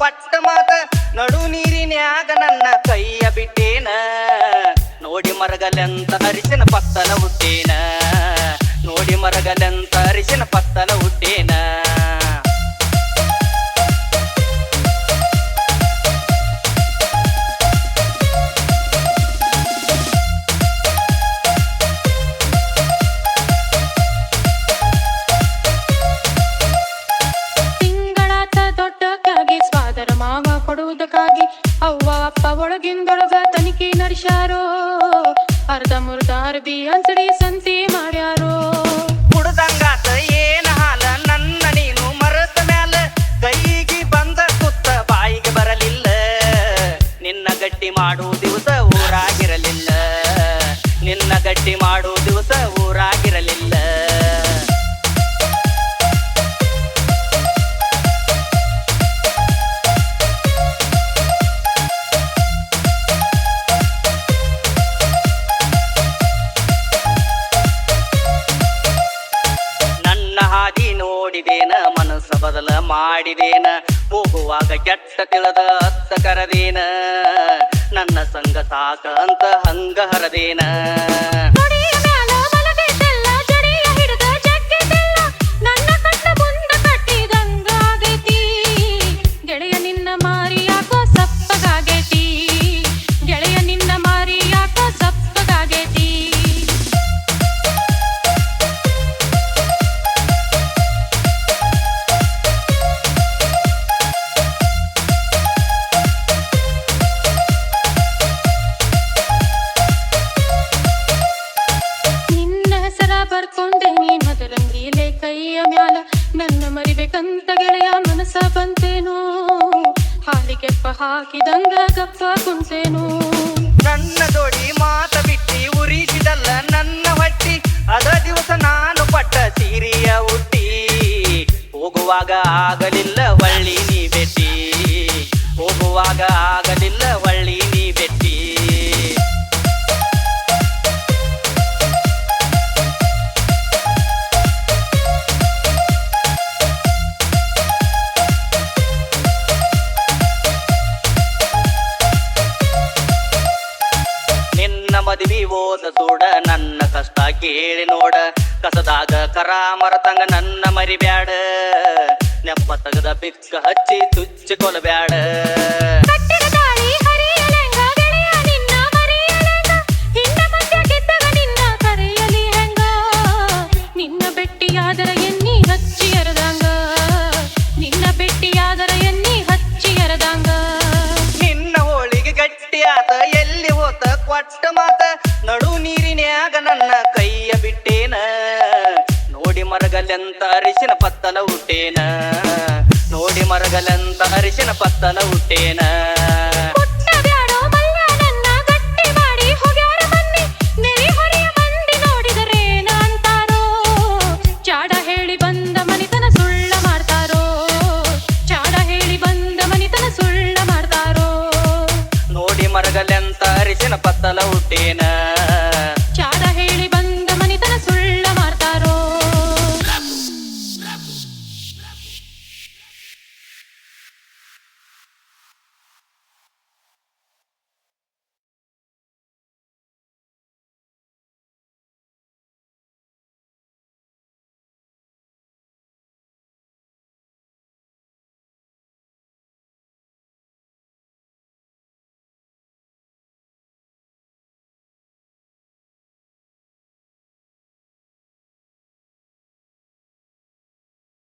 ಕೊಟ್ಟ ಮಾತ ನಡು ನೀರಿನ್ಯಾಗ ನನ್ನ ಕೈಯ ಬಿಟ್ಟೇನ ನೋಡಿ ಮರಗಲೆಂತ ಅರಿಶಿನ ಪತ್ತಲ ಹುಟ್ಟೇನ ನೋಡಿ ಮರಗಲೆಂತ ಅರಿಶಿನ ಪತ್ತಲ ಹುಟ್ಟೇನ ಕೊಡುವುದಕ್ಕಾಗಿ ಅವ್ವ ಅಪ್ಪ ಒಳಗಿಂದೊಳಗ ತನಿಖೆ ನಡೆಸ್ಯಾರೋ ಅರ್ಧ ಮುರ್ಧ ಅರ್ಬಿ ಅಂಚಡಿ ಸಂತಿ ಮಾಡ್ಯಾರೋ ಕುಡ್ದಂಗಾತ ಏನ ಹಾಲ ನನ್ನ ನೀನು ಮರದ ಮ್ಯಾಲ ಕೈಗೆ ಬಂದ ಕುತ್ತ ಬಾಯಿಗೆ ಬರಲಿಲ್ಲ ನಿನ್ನ ಗಟ್ಟಿ ಮಾಡೋ ದಿವಸ ಊರಾಗಿರಲಿಲ್ಲ ನಿನ್ನ ಗಟ್ಟಿ ಮಾಡೋ ದಿವಸ ಊರಾಗಿರಲಿಲ್ಲ ಹಾದಿ ನೋಡಿದೇನ ಮನಸ್ಸ ಬದಲ ಮಾಡಿದೇನ ಹೋಗುವಾಗ ಕೆಟ್ಟ ತಿಳಿದ ಅತ್ತ ಕರದೇನ ನನ್ನ ಸಂಗ ಸಾಕ ಅಂತ ಹಂಗ ಹರದೇನ ಗೆಳೆಯ ನಿನ್ನ ಮಾರಿ ಯಾಕೋ ಸಪ್ಪಗಾಗೇತಿ ಗೆಳೆಯ ನಿನ್ನ ಮಾರಿ ಯಾಕೋ ಸಪ್ಪಗಾಗೇತಿ ಬರ್ಕೊಂಡೇನಿ ಮದರಂಗಿಲೆ ಕೈಯ ಮ್ಯಾಲ ನನ್ನ ಮರಿಬೇಕಂತ ಗೆಳೆಯ ಮನಸ ಬಂತೇನು ಹಾಲಿಗೆಪ್ಪ ಹಾಕಿದಂಗ ಗಪ್ಪ ಕುಂತೇನು ನನ್ನ ಜೋಡಿ ಮಾತ ಬಿಟ್ಟಿ ಉರಿಸಿದಲ್ಲ ನನ್ನ ಹೊಟ್ಟಿ ಅದ ದಿವಸ ನಾನು ಪಟ್ಟ ಸೀರಿಯ ಹುಟ್ಟಿ ಹೋಗುವಾಗ ಆಗಲಿಲ್ಲ ಒಳ್ಳಿ ನೀ ಬೆಟ್ಟಿ ಹೋಗುವಾಗ ಆಗಲಿಲ್ಲ ಒಳ್ಳಿ ನೀ ಬೆಟ್ಟಿ ಮದುವೆ ಓದ ಸೂಡ ನನ್ನ ಕಷ್ಟ ಕೇಳಿ ನೋಡ ಕಸದಾಗ ಕರ ಮರತಂಗ ನನ್ನ ಮರಿಬ್ಯಾಡ ನೆಪ್ಪ ತಗದ ಬಿಕ್ಕ ಹಚ್ಚಿ ತುಚ್ಚಿ ಕೊಲಬ್ಯಾಡ ನಿನ್ನ ಬೆಟ್ಟಿಯಾದರ ಎಣ್ಣಿ ಹಚ್ಚಿ ಎರದಂಗ ನಿನ್ನ ಬೆಟ್ಟಿಯಾದರ ಎಣ್ಣಿ ಹಚ್ಚಿ ಎರದಂಗ ನಿನ್ನ ಹೋಳಿಗೆ ಗಟ್ಟಿಯಾತ ಎಲ್ಲಿ ಹೋತ ಕೊಟ್ಟ ಮಾತ ನಡು ನೀರಿನ್ಯಾಗ ನನ್ನ ಕೈಯ ಬಿಟ್ಟೇನ ನೋಡಿ ಮರಗಲೆಂತ ಅರಿಶಿನ ಪತ್ತಲ ಹುಟ್ಟೇನ ನೋಡಿ ಮರಗಲೆಂತ ಅರಿಶಿನ ಪತ್ತಲ ಹುಟ್ಟೇನ